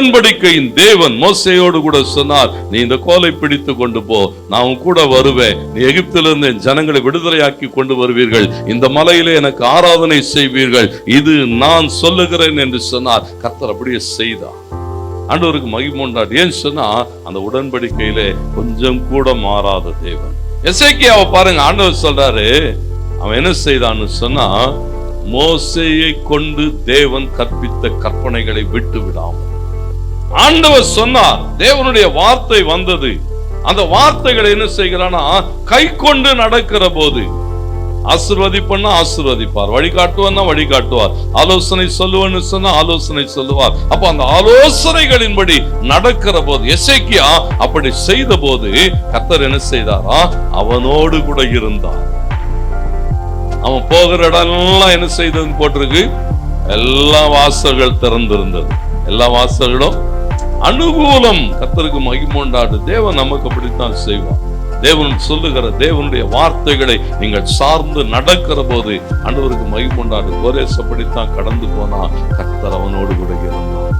உடன்படிக்கையின் தேவன் மோசேயோடு கூட சொன்னார், நீ இந்த கோலை பிடித்து கொண்டு போ, நான் கூட வருவேன், நீ எகிப்திலிருந்து என் ஜனங்களை விடுதலையாக்கி கொண்டு வருவீர்கள், இந்த மலையிலே எனக்கு ஆராதனை செய்வீர்கள், இது நான் சொல்லுகிறேன் என்று சொன்னார். கர்த்தர் அப்படியே செய்தார். ஆண்டவருக்கு மகிமை உண்டாடு. ஏன் சொன்னா அந்த உடன்படிக்கையிலே கொஞ்சம் கூட மாறாத தேவன். எசேக்கியாவை பாருங்க, ஆண்டவர் சொல்றாரு, அவன் என்ன செய்தான்னு சொன்னா, மோசேயை கொண்டு தேவன் கற்பித்த கற்பனைகளை விட்டு விடாமல். ஆண்டவர் சொன்னார், தேவனுடைய வார்த்தை வந்தது, அந்த வார்த்தைகளை என்ன செய்கிறானா கை கொண்டு நடக்கிற போது, ஆசீர்வதிப்பா ஆசீர்வதிப்பார், வழிகாட்டுவார்னா வழிகாட்டுவார், ஆலோசனை சொல்லுவான்னு சொன்னா ஆலோசனை சொல்லுவார். அப்ப அந்த ஆலோசனைகளின்படி நடக்கிற போது, எசேக்கியா அப்படி செய்த போது கர்த்தர் என்ன செய்தாரா, அவனோடு கூட இருந்தார். அவன் போகிற இடம்லாம் என்ன செய்ததுன்னு போட்டிருக்கு, எல்லா வாசல்கள் திறந்திருந்தது, எல்லா வாசல்களும் அனுகூலம். கர்த்தருக்கு மகிமை உண்டாடு. தேவன் நமக்கு அப்படித்தான் செய்வான். தேவன் சொல்லுகிற தேவனுடைய வார்த்தைகளை நீங்கள் சார்ந்து நடக்கிற போது ஆண்டவருக்கு மகிமை உண்டாடு. கோரேஸ் அப்படித்தான் கடந்து போனா, கர்த்தர் அவனோடு கூட இருந்தான்.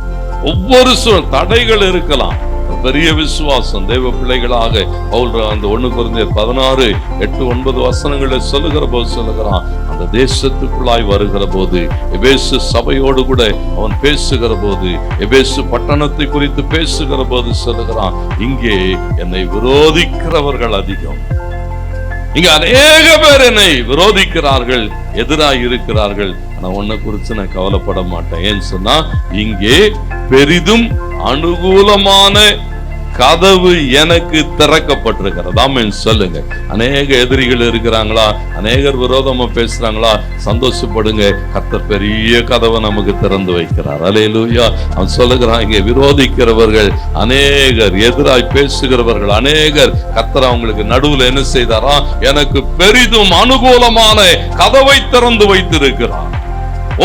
ஒவ்வொரு தடைகள் இருக்கலாம், பெரிய விசுவாசம் தேவ பிள்ளைகளாக அந்த 1 கொரிந்தியர் 16:8-9 வசனங்களை சொல்லுகிற போது சொல்லுகிறான், அந்த தேசத்துக்குள்ளாய் வருகிற போது, எபேசு சபையோடு கூட அவன் பேசுகிற போது, எபேசு பட்டணத்தை குறித்து பேசுகிற போது சொல்லுகிறான், இங்கே என்னை விரோதிக்கிறவர்கள் அதிகம், இங்க அநேக பேர் என்னை விரோதிக்கிறார்கள், எதிராக இருக்கிறார்கள், ஆனா உன்னை குறித்து நான் கவலைப்பட மாட்டேன். ஏன்னு சொன்னா இங்கே பெரிதும் அனுகூலமான கதவு எனக்கு திறக்கப்பட்டிருக்கிறது. ஆமென் சொல்லுங்க. அநேக எதிரிகள் இருக்கிறாங்களா, அநேகர் விரோதமா பேசுறாங்களா, சந்தோஷப்படுங்க, கர்த்தர் பெரிய கதவை நமக்கு திறந்து வைக்கிறார். அல்லேலூயா. அவன் சொல்லுகிறான், இங்கே விரோதிக்கிறவர்கள் அநேகர், எதிராய் பேசுகிறவர்கள் அநேகர், கர்த்தர் அவங்களுக்கு நடுவுல என்ன செய்தாரா, எனக்கு பெரிதும் அனுகூலமான கதவை திறந்து வைத்திருக்கிறார்.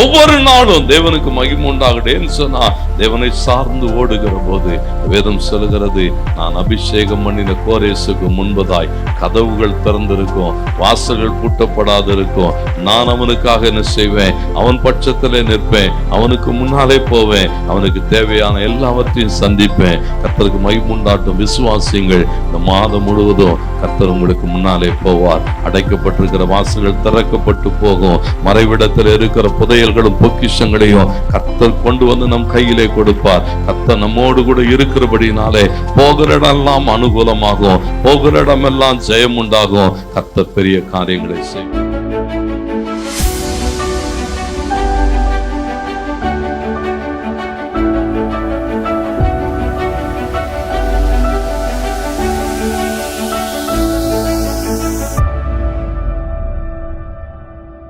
ஒவ்வொரு நாளும் தேவனுக்கு மகிமை உண்டாகட்டேன்னு சொன்னா, தேவனை சார்ந்து ஓடுகிற போது வேதம் சொல்லுகிறது, நான் அபிஷேகம் பண்ணின கோரேசுக்கு முன்பதாய் கதவுகள் திறந்திருக்கும், வாசல்கள் பூட்டப்படாது இருக்கும். நான் அவனுக்காக என்ன செய்வேன், அவன் பட்சத்திலே நிற்பேன், அவனுக்கு முன்னாலே போவேன், அவனுக்கு தேவையான எல்லாவற்றையும் சந்திப்பேன். கர்த்தருக்கு மகிமை உண்டாட்டும். விசுவாசிங்கள், இந்த மாதம் முழுவதும் கர்த்தர் உங்களுக்கு முன்னாலே போவார். அடைக்கப்பட்டிருக்கிற வாசல்கள் திறக்கப்பட்டு போகும். மறைவிடத்தில் இருக்கிற புதையல்களும் பொக்கிஷங்களையும் கர்த்தர் கொண்டு வந்து நம் கையிலே கொடுப்பார். கர்த்தர் நம்மோடு கூட இருக்கிறபடினாலே போகிற இடமெல்லாம் அனுகூலமாகும், போகிற இடமெல்லாம் ஜெயம் உண்டாகும். கர்த்தர் பெரிய காரியங்களை செய்வார்.